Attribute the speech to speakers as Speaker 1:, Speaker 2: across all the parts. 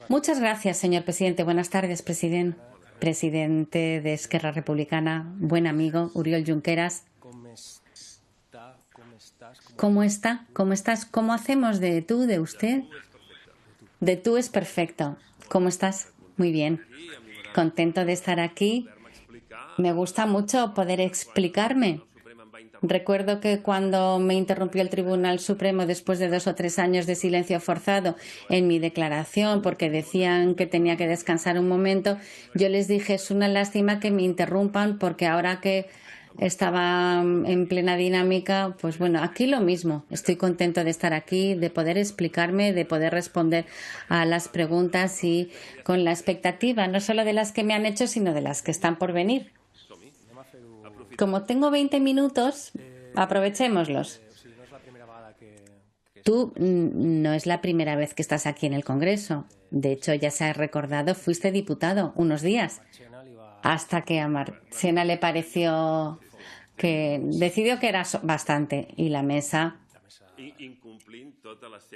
Speaker 1: Muchas gracias, señor presidente. Buenas tardes, presidente de Esquerra Republicana, buen amigo, Oriol Junqueras. ¿Cómo está? ¿Cómo estás? ¿Cómo hacemos de tú, de usted? De tú es perfecto. ¿Cómo estás? Muy bien. Contento de estar aquí. Me gusta mucho poder explicarme. Recuerdo que cuando me interrumpió el Tribunal Supremo después de 2 o 3 años de silencio forzado en mi declaración, porque decían que tenía que descansar un momento, yo les dije, es una lástima que me interrumpan, porque ahora que estaba en plena dinámica, pues bueno, aquí lo mismo. Estoy contento de estar aquí, de poder explicarme, de poder responder a las preguntas y con la expectativa, no solo de las que me han hecho, sino de las que están por venir. Como tengo 20 minutos, aprovechémoslos. Tú no es la primera vez que estás aquí en el Congreso. De hecho, ya se ha recordado, fuiste diputado unos días, hasta que a Marchena le pareció que decidió que era bastante, y la mesa,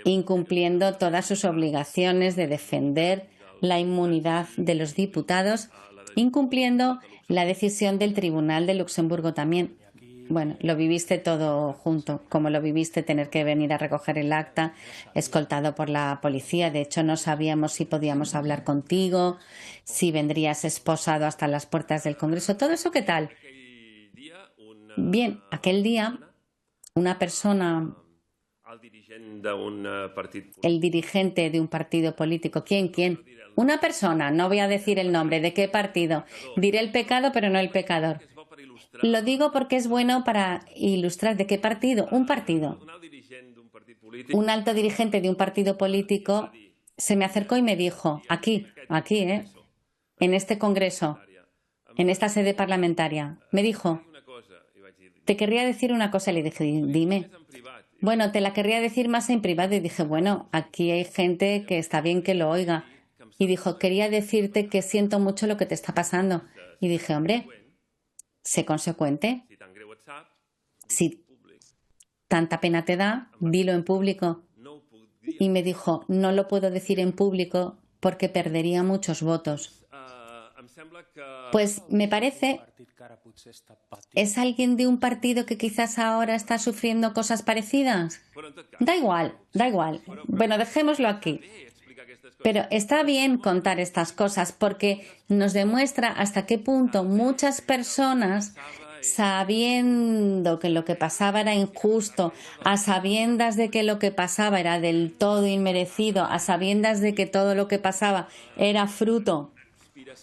Speaker 1: incumpliendo todas sus obligaciones de defender la inmunidad de los diputados, incumpliendo la decisión del Tribunal de Luxemburgo también. Bueno, lo viviste todo junto, como lo viviste tener que venir a recoger el acta, escoltado por la policía. De hecho, no sabíamos si podíamos hablar contigo, si vendrías esposado hasta las puertas del Congreso. ¿Todo eso qué tal? Bien, aquel día, una persona, el dirigente de un partido político, ¿quién? Una persona, no voy a decir el nombre, ¿de qué partido? Diré el pecado, pero no el pecador. Lo digo porque es bueno para ilustrar de qué partido. Un partido. Un alto dirigente de un partido político se me acercó y me dijo, aquí, en este Congreso, en esta sede parlamentaria, me dijo, te querría decir una cosa. Le dije, dime. Bueno, te la querría decir más en privado. Y dije, bueno, aquí hay gente que está bien que lo oiga. Y dijo, quería decirte que siento mucho lo que te está pasando. Y dije, hombre, sé consecuente. Si tanta pena te da, dilo en público. Y me dijo, no lo puedo decir en público porque perdería muchos votos. Pues me parece, ¿es alguien de un partido que quizás ahora está sufriendo cosas parecidas? Da igual. Bueno, dejémoslo aquí. Pero está bien contar estas cosas porque nos demuestra hasta qué punto muchas personas, sabiendo que lo que pasaba era injusto, a sabiendas de que lo que pasaba era del todo inmerecido, a sabiendas de que todo lo que pasaba era fruto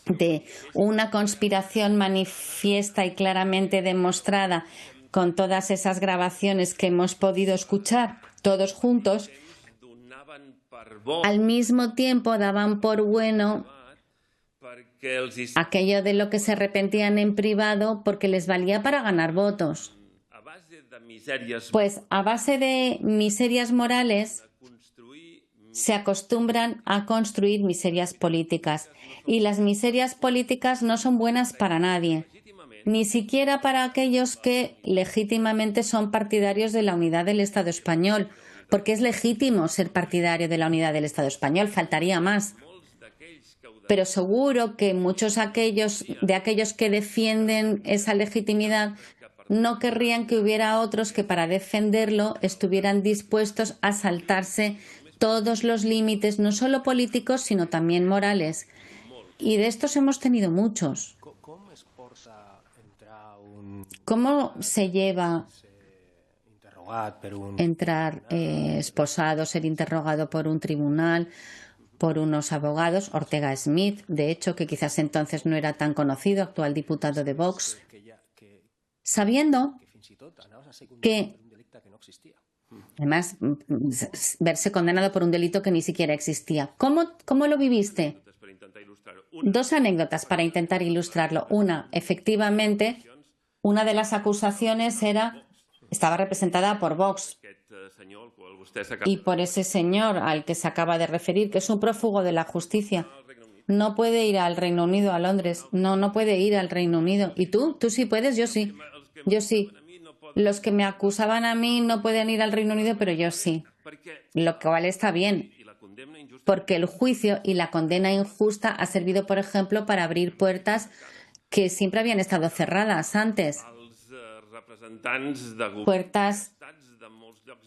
Speaker 1: de una conspiración manifiesta y claramente demostrada con todas esas grabaciones que hemos podido escuchar todos juntos, al mismo tiempo daban por bueno aquello de lo que se arrepentían en privado porque les valía para ganar votos. Pues a base de miserias morales se acostumbran a construir miserias políticas. Y las miserias políticas no son buenas para nadie, ni siquiera para aquellos que legítimamente son partidarios de la unidad del Estado español, porque es legítimo ser partidario de la unidad del Estado español, faltaría más. Pero seguro que muchos de aquellos que defienden esa legitimidad no querrían que hubiera otros que para defenderlo estuvieran dispuestos a saltarse todos los límites, no solo políticos, sino también morales. Y de estos hemos tenido muchos. ¿Cómo se lleva entrar esposado, ser interrogado por un tribunal, por unos abogados? Ortega Smith, de hecho, que quizás entonces no era tan conocido, actual diputado de Vox, sabiendo que, además, verse condenado por un delito que ni siquiera existía. ¿Cómo lo viviste? 2 anécdotas para intentar ilustrarlo. Una, efectivamente, una de las acusaciones estaba representada por Vox y por ese señor al que se acaba de referir, que es un prófugo de la justicia. No puede ir al Reino Unido, a Londres. No puede ir al Reino Unido. ¿Y tú? ¿Tú sí puedes? Yo sí. Los que me acusaban a mí no pueden ir al Reino Unido, pero yo sí. Lo cual está bien. porque el juicio y la condena injusta ha servido, por ejemplo, para abrir puertas que siempre habían estado cerradas antes. Puertas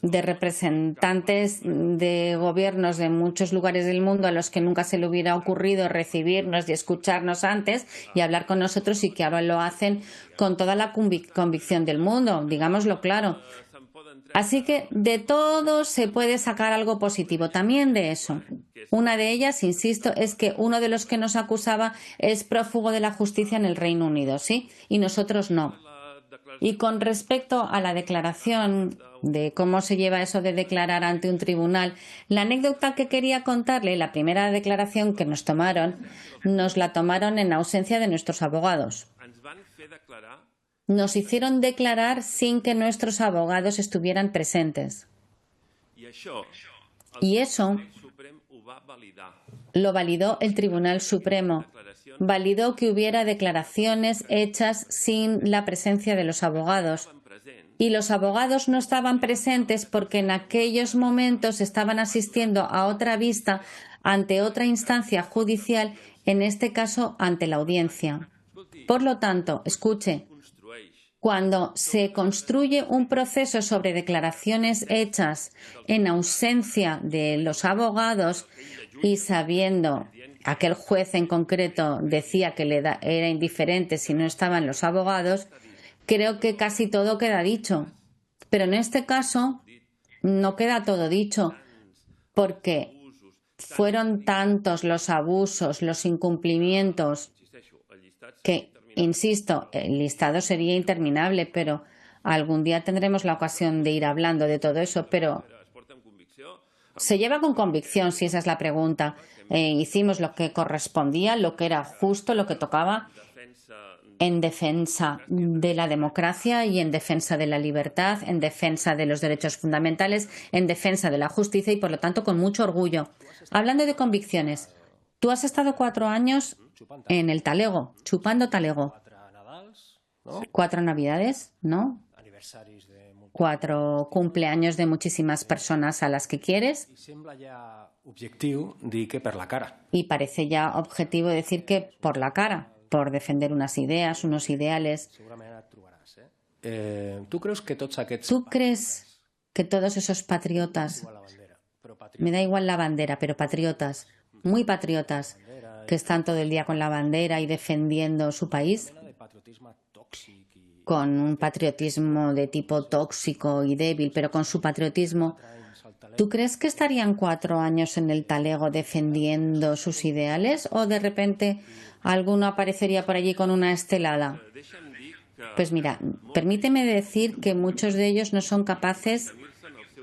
Speaker 1: de representantes de gobiernos de muchos lugares del mundo a los que nunca se le hubiera ocurrido recibirnos y escucharnos antes y hablar con nosotros, y que ahora lo hacen con toda la convicción del mundo, digámoslo claro. Así que de todo se puede sacar algo positivo, también de eso. Una de ellas, insisto, es que uno de los que nos acusaba es prófugo de la justicia en el Reino Unido, ¿sí? Y nosotros no. Y con respecto a la declaración de cómo se lleva eso de declarar ante un tribunal, la anécdota que quería contarle, la primera declaración que nos la tomaron en ausencia de nuestros abogados. Nos hicieron declarar sin que nuestros abogados estuvieran presentes. Y eso lo validó el Tribunal Supremo. Validó que hubiera declaraciones hechas sin la presencia de los abogados. Y los abogados no estaban presentes porque en aquellos momentos estaban asistiendo a otra vista ante otra instancia judicial, en este caso ante la audiencia. Por lo tanto, escuche, cuando se construye un proceso sobre declaraciones hechas en ausencia de los abogados y sabiendo, aquel juez en concreto decía que era indiferente si no estaban los abogados, creo que casi todo queda dicho. Pero en este caso no queda todo dicho, porque fueron tantos los abusos, los incumplimientos, que, insisto, el listado sería interminable, pero algún día tendremos la ocasión de ir hablando de todo eso. Pero se lleva con convicción, si esa es la pregunta. Hicimos lo que correspondía, lo que era justo, lo que tocaba, en defensa de la democracia y en defensa de la libertad, en defensa de los derechos fundamentales, en defensa de la justicia y, por lo tanto, con mucho orgullo. Hablando de convicciones, tú has estado 4 años en el talego, chupando talego. 4 navidades, ¿no? 4 cumpleaños de muchísimas personas a las que quieres. Y parece ya objetivo decir que por la cara, por defender unas ideas, unos ideales. ¿Tú crees que todos esos patriotas, me da igual la bandera, pero patriotas, muy patriotas, que están todo el día con la bandera y defendiendo su país, con un patriotismo de tipo tóxico y débil, pero con su patriotismo, ¿tú crees que estarían 4 años en el talego defendiendo sus ideales, o de repente alguno aparecería por allí con una estelada? Pues mira, permíteme decir que muchos de ellos no son capaces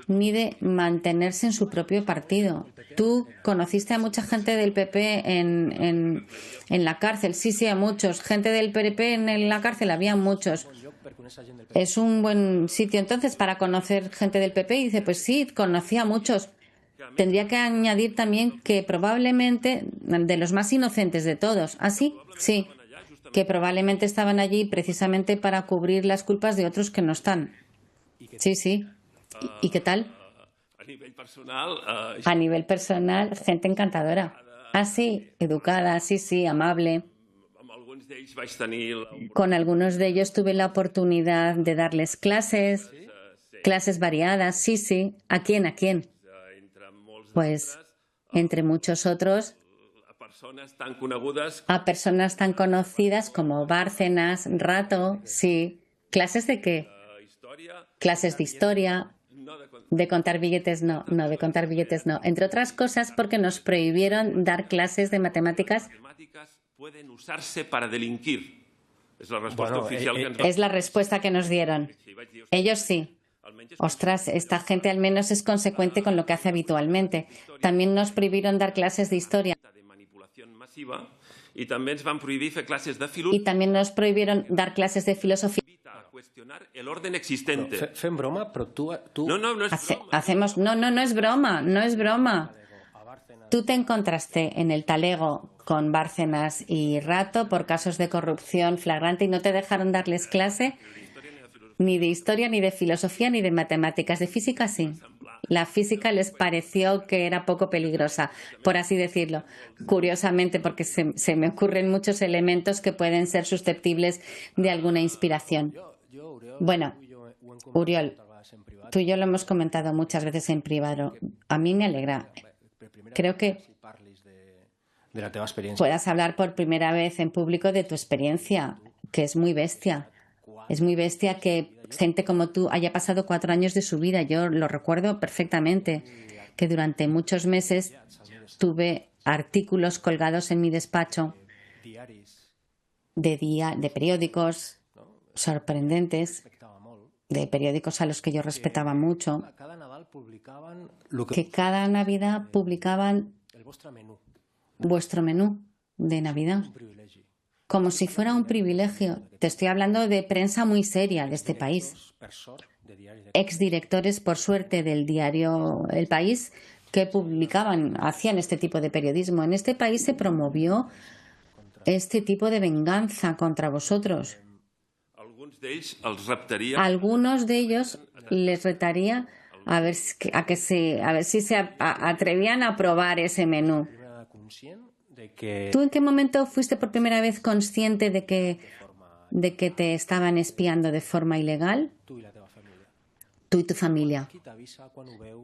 Speaker 1: ni de mantenerse en su propio partido. Tú conociste a mucha gente del PP en la cárcel. Sí, a muchos. Gente del PP en la cárcel, había muchos. Es un buen sitio entonces para conocer gente del PP. Y dice, pues sí, conocí a muchos. Tendría que añadir también que probablemente de los más inocentes de todos. ¿Ah, sí? Sí. Que probablemente estaban allí precisamente para cubrir las culpas de otros que no están. Sí. ¿Y qué tal? A nivel personal, gente encantadora. Ah, sí, educada, sí, amable. Con algunos de ellos tuve la oportunidad de darles clases variadas, sí. ¿A quién? Pues entre muchos otros, a personas tan conocidas como Bárcenas, Rato, sí. ¿Clases de qué? Clases de historia. De contar billetes no, de contar billetes no. Entre otras cosas porque nos prohibieron dar clases de matemáticas.
Speaker 2: Pueden usarse para delinquir. Es la respuesta oficial que
Speaker 1: es la respuesta que nos dieron. Ellos sí. Ostras, esta gente al menos es consecuente con lo que hace habitualmente. También nos prohibieron dar clases de historia.
Speaker 2: Y también
Speaker 1: nos prohibieron dar clases de filosofía.
Speaker 2: Cuestionar el orden existente.
Speaker 3: Fem broma, però tu...
Speaker 2: No es
Speaker 1: broma. No es broma. Tú te encontraste en el talego con Bárcenas y Rato por casos de corrupción flagrante y no te dejaron darles clase ni de historia, ni de filosofía, ni de matemáticas. De física, sí. La física les pareció que era poco peligrosa, por así decirlo. Curiosamente, porque se me ocurren muchos elementos que pueden ser susceptibles de alguna inspiración. Bueno, Uriol, tú y yo lo hemos comentado muchas veces en privado. A mí me alegra. Creo que puedas hablar por primera vez en público de tu experiencia, que es muy bestia. Es muy bestia que gente como tú haya pasado 4 años de su vida. Yo lo recuerdo perfectamente, que durante muchos meses tuve artículos colgados en mi despacho de periódicos sorprendentes, de periódicos a los que yo respetaba mucho, que cada Navidad publicaban vuestro menú de Navidad, como si fuera un privilegio. Te estoy hablando de prensa muy seria de este país. Exdirectores, por suerte, del diario El País, que hacían este tipo de periodismo. En este país se promovió este tipo de venganza contra vosotros. Algunos de ellos les retaría a ver si se atrevían a probar ese menú. ¿Tú en qué momento fuiste por primera vez consciente de que te estaban espiando de forma ilegal? Tú y tu familia.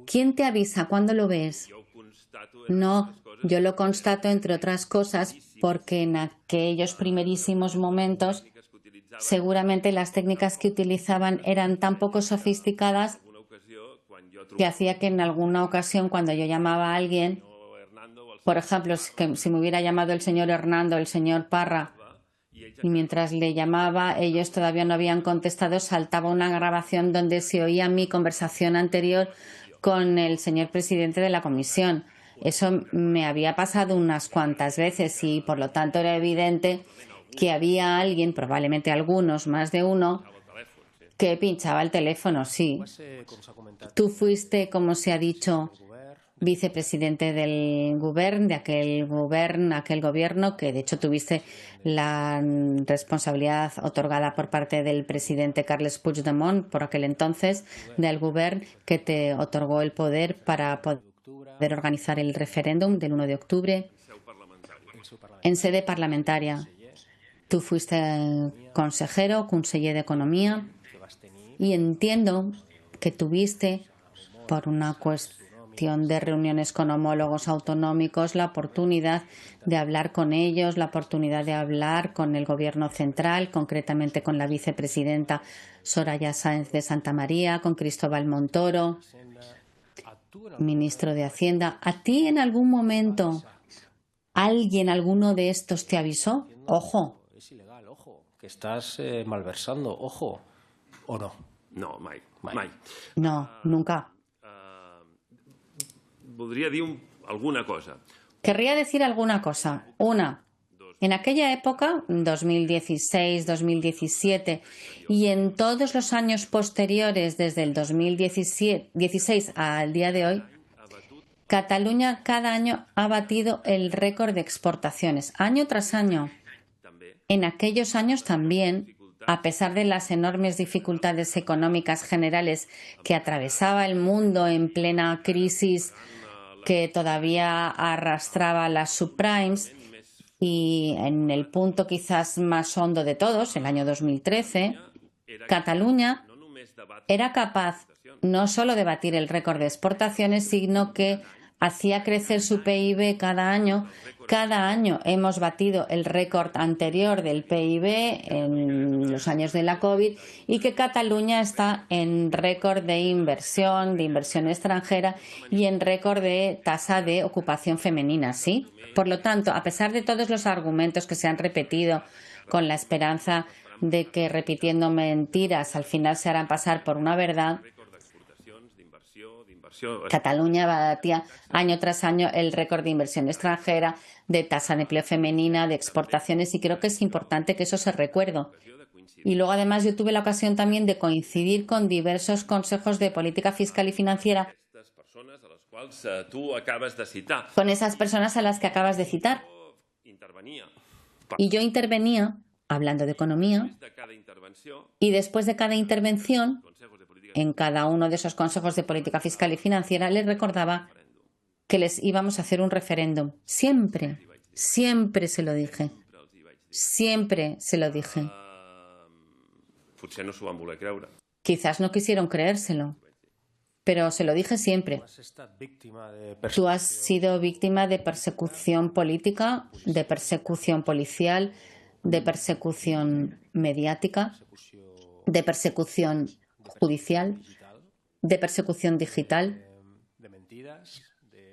Speaker 1: ¿Quién te avisa cuando lo ves? No, yo lo constato, entre otras cosas, porque en aquellos primerísimos momentos seguramente las técnicas que utilizaban eran tan poco sofisticadas que hacía que en alguna ocasión, cuando yo llamaba a alguien, por ejemplo, si me hubiera llamado el señor Hernando, el señor Parra, y mientras le llamaba, ellos todavía no habían contestado, saltaba una grabación donde se oía mi conversación anterior con el señor presidente de la comisión. Eso me había pasado unas cuantas veces y, por lo tanto, era evidente que había alguien, probablemente algunos, más de uno, que pinchaba el teléfono, sí. Tú fuiste, como se ha dicho, vicepresidente del Govern, de aquel gobierno, que de hecho tuviste la responsabilidad otorgada por parte del presidente Carles Puigdemont, por aquel entonces, del Govern, que te otorgó el poder para poder organizar el referéndum del 1 de octubre en sede parlamentaria. Tú fuiste conseller de Economía, y entiendo que tuviste, por una cuestión de reuniones con homólogos autonómicos, la oportunidad de hablar con ellos, la oportunidad de hablar con el Gobierno central, concretamente con la vicepresidenta Soraya Sáenz de Santamaría, con Cristóbal Montoro, ministro de Hacienda. ¿A ti en algún momento alguno de estos te avisó? Ojo.
Speaker 3: Es ilegal, ojo. Que estás malversando, ojo. ¿O no?
Speaker 2: No, mai.
Speaker 1: No, nunca.
Speaker 2: Voldria dir alguna cosa.
Speaker 1: Querría decir alguna cosa. Una, en aquella época, 2016, 2017, y en todos los años posteriores, desde el 2016 al día de hoy, Cataluña cada año ha batido el récord de exportaciones, año tras año. En aquellos años también, a pesar de las enormes dificultades económicas generales que atravesaba el mundo en plena crisis que todavía arrastraba las subprimes, y en el punto quizás más hondo de todos, el año 2013, Cataluña era capaz no solo de batir el récord de exportaciones, sino que hacía crecer su PIB cada año. Cada año hemos batido el récord anterior del PIB en los años de la COVID, y que Cataluña está en récord de inversión extranjera y en récord de tasa de ocupación femenina, ¿sí? Por lo tanto, a pesar de todos los argumentos que se han repetido con la esperanza de que, repitiendo mentiras, al final se harán pasar por una verdad, Cataluña batía año tras año el récord de inversión extranjera, de tasa de empleo femenina, de exportaciones, y creo que es importante que eso se recuerde. Y luego, además, yo tuve la ocasión también de coincidir con diversos consejos de política fiscal y financiera, con esas personas a las que acabas de citar. Y yo intervenía hablando de economía, y después de cada intervención en cada uno de esos consejos de política fiscal y financiera, les recordaba que les íbamos a hacer un referéndum. Siempre, siempre se lo dije. Siempre se lo dije.
Speaker 2: Potser no s'ho van voler creure.
Speaker 1: Quizás no quisieron creérselo, pero se lo dije siempre. Tú has sido víctima de persecución política, de persecución policial, de persecución mediática, de persecución judicial, de persecución digital,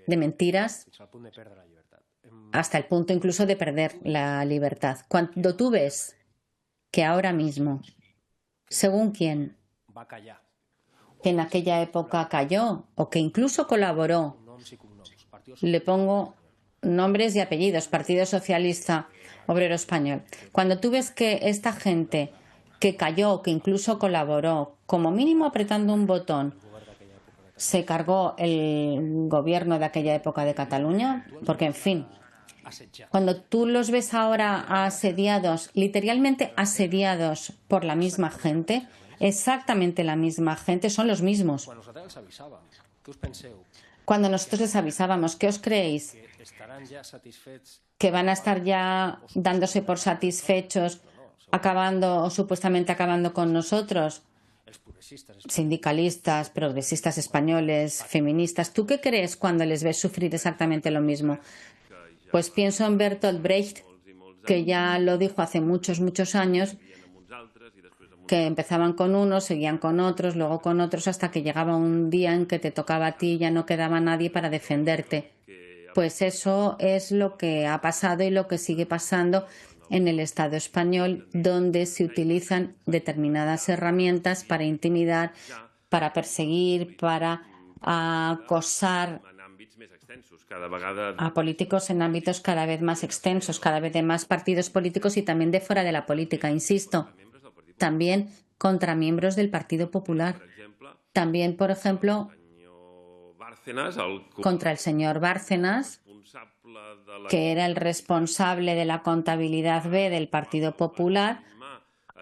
Speaker 1: de mentiras, hasta el punto incluso de perder la libertad. Cuando tú ves que ahora mismo, según quién, que en aquella época cayó o que incluso colaboró, le pongo nombres y apellidos, Partido Socialista Obrero Español. Cuando tú ves que esta gente que cayó, que incluso colaboró, como mínimo apretando un botón, se cargó el gobierno de aquella época de Cataluña, porque en fin, cuando tú los ves ahora asediados, literalmente asediados por la misma gente, exactamente la misma gente, son los mismos. Cuando nosotros les avisábamos, ¿qué os creéis? ¿Que van a estar ya dándose por satisfechos, acabando o supuestamente acabando con nosotros? Sindicalistas, progresistas españoles, feministas. ¿Tú qué crees cuando les ves sufrir exactamente lo mismo? Pues pienso en Bertolt Brecht, que ya lo dijo hace muchos, muchos años, que empezaban con unos, seguían con otros, luego con otros, hasta que llegaba un día en que te tocaba a ti y ya no quedaba nadie para defenderte. Pues eso es lo que ha pasado y lo que sigue pasando en el Estado español, donde se utilizan determinadas herramientas para intimidar, para perseguir, para acosar a políticos en ámbitos cada vez más extensos, cada vez de más partidos políticos y también de fuera de la política, insisto. También contra miembros del Partido Popular. También, por ejemplo, contra el señor Bárcenas, que era el responsable de la contabilidad B del Partido Popular,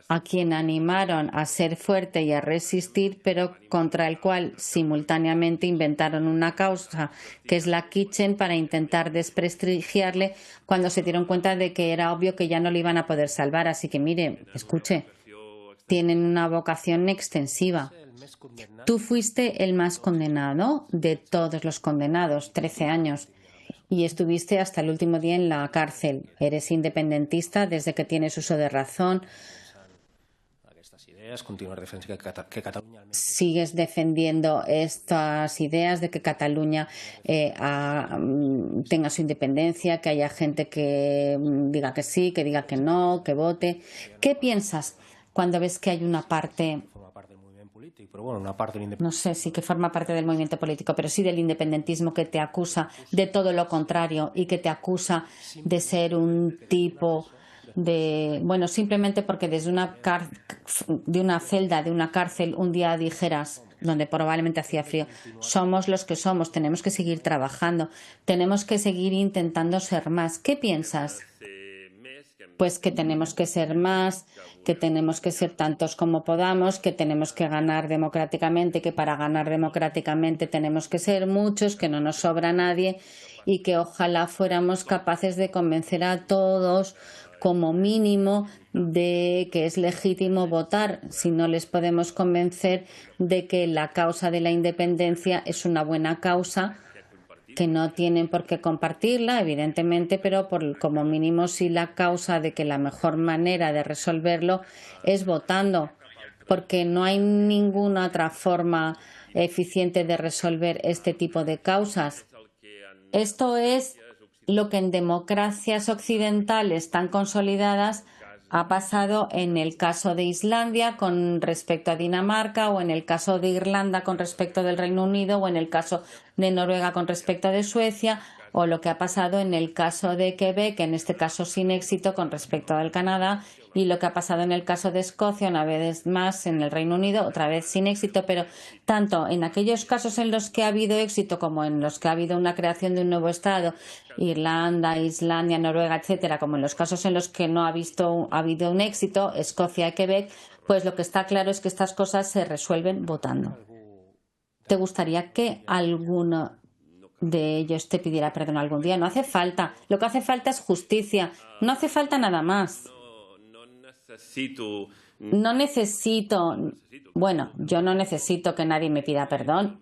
Speaker 1: a quien animaron a ser fuerte y a resistir, pero contra el cual simultáneamente inventaron una causa, que es la Kitchen, para intentar desprestigiarle cuando se dieron cuenta de que era obvio que ya no le iban a poder salvar. Así que, mire, escuche, tienen una vocación extensiva. Tú fuiste el más condenado de todos los condenados, 13 años. Y estuviste hasta el último día en la cárcel. Eres independentista desde que tienes uso de razón. Sigues defendiendo estas ideas de que Cataluña tenga su independencia, que haya gente que diga que sí, que diga que no, que vote. ¿Qué piensas cuando ves que hay una parte, no sé si que forma parte del movimiento político, pero sí del independentismo, que te acusa de todo lo contrario y que te acusa de ser un tipo de, bueno, simplemente porque desde de una celda, de una cárcel, un día dijeras, donde probablemente hacía frío, somos los que somos, tenemos que seguir trabajando, tenemos que seguir intentando ser más? ¿Qué piensas? Pues que tenemos que ser más, que tenemos que ser tantos como podamos, que tenemos que ganar democráticamente, que para ganar democráticamente tenemos que ser muchos, que no nos sobra nadie y que ojalá fuéramos capaces de convencer a todos como mínimo de que es legítimo votar, si no les podemos convencer de que la causa de la independencia es una buena causa, que no tienen por qué compartirla, evidentemente, pero como mínimo sí la causa de que la mejor manera de resolverlo es votando, porque no hay ninguna otra forma eficiente de resolver este tipo de causas. Esto es lo que en democracias occidentales tan consolidadas ha pasado en el caso de Islandia con respecto a Dinamarca, o en el caso de Irlanda con respecto del Reino Unido, o en el caso de Noruega con respecto de Suecia, o lo que ha pasado en el caso de Quebec, en este caso sin éxito con respecto al Canadá, y lo que ha pasado en el caso de Escocia, una vez más en el Reino Unido, otra vez sin éxito, pero tanto en aquellos casos en los que ha habido éxito como en los que ha habido una creación de un nuevo Estado, Irlanda, Islandia, Noruega, etcétera, como en los casos en los que no ha habido un éxito, Escocia y Quebec, pues lo que está claro es que estas cosas se resuelven votando. ¿Te gustaría que alguno de ellos te pidiera perdón algún día? No hace falta. Lo que hace falta es justicia. No hace falta nada más. No necesito, bueno, yo no necesito que nadie me pida perdón.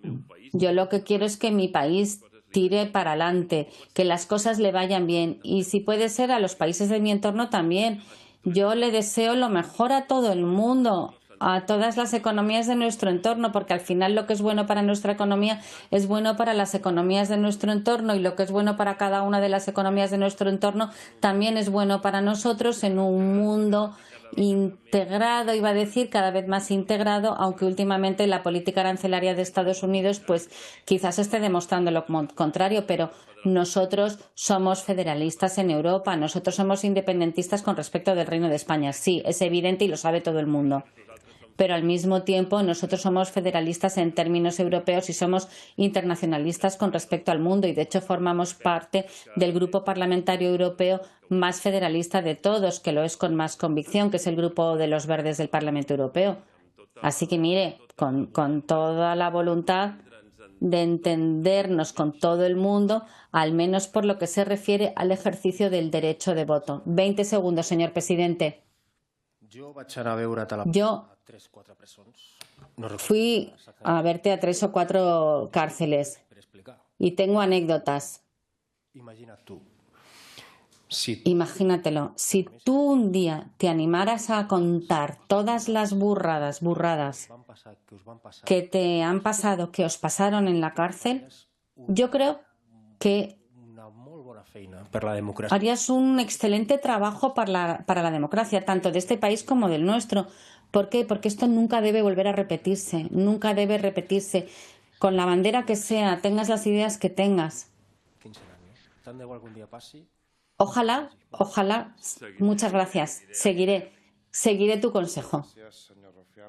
Speaker 1: Yo lo que quiero es que mi país tire para adelante, que las cosas le vayan bien y si puede ser a los países de mi entorno también. Yo le deseo lo mejor a todo el mundo, a todas las economías de nuestro entorno, porque al final lo que es bueno para nuestra economía es bueno para las economías de nuestro entorno y lo que es bueno para cada una de las economías de nuestro entorno también es bueno para nosotros en un mundo integrado, iba a decir, cada vez más integrado, aunque últimamente la política arancelaria de Estados Unidos pues quizás esté demostrando lo contrario, pero nosotros somos federalistas en Europa, nosotros somos independentistas con respecto del Reino de España. Sí, es evidente y lo sabe todo el mundo. Pero al mismo tiempo nosotros somos federalistas en términos europeos y somos internacionalistas con respecto al mundo y de hecho formamos parte del grupo parlamentario europeo más federalista de todos, que lo es con más convicción, que es el grupo de los verdes del Parlamento Europeo. Así que mire, con toda la voluntad de entendernos con todo el mundo, al menos por lo que se refiere al ejercicio del derecho de voto. 20 segundos, señor presidente. Yo fui a verte a 3 o 4 cárceles y tengo anécdotas. Imagínatelo, si tú un día te animaras a contar todas las burradas que te han pasado, que os pasaron en la cárcel, yo creo que harías un excelente trabajo para la democracia, tanto de este país como del nuestro. ¿Por qué? Porque esto nunca debe volver a repetirse, nunca debe repetirse. Con la bandera que sea, tengas las ideas que tengas. Ojalá, ojalá. Muchas gracias. Seguiré tu consejo.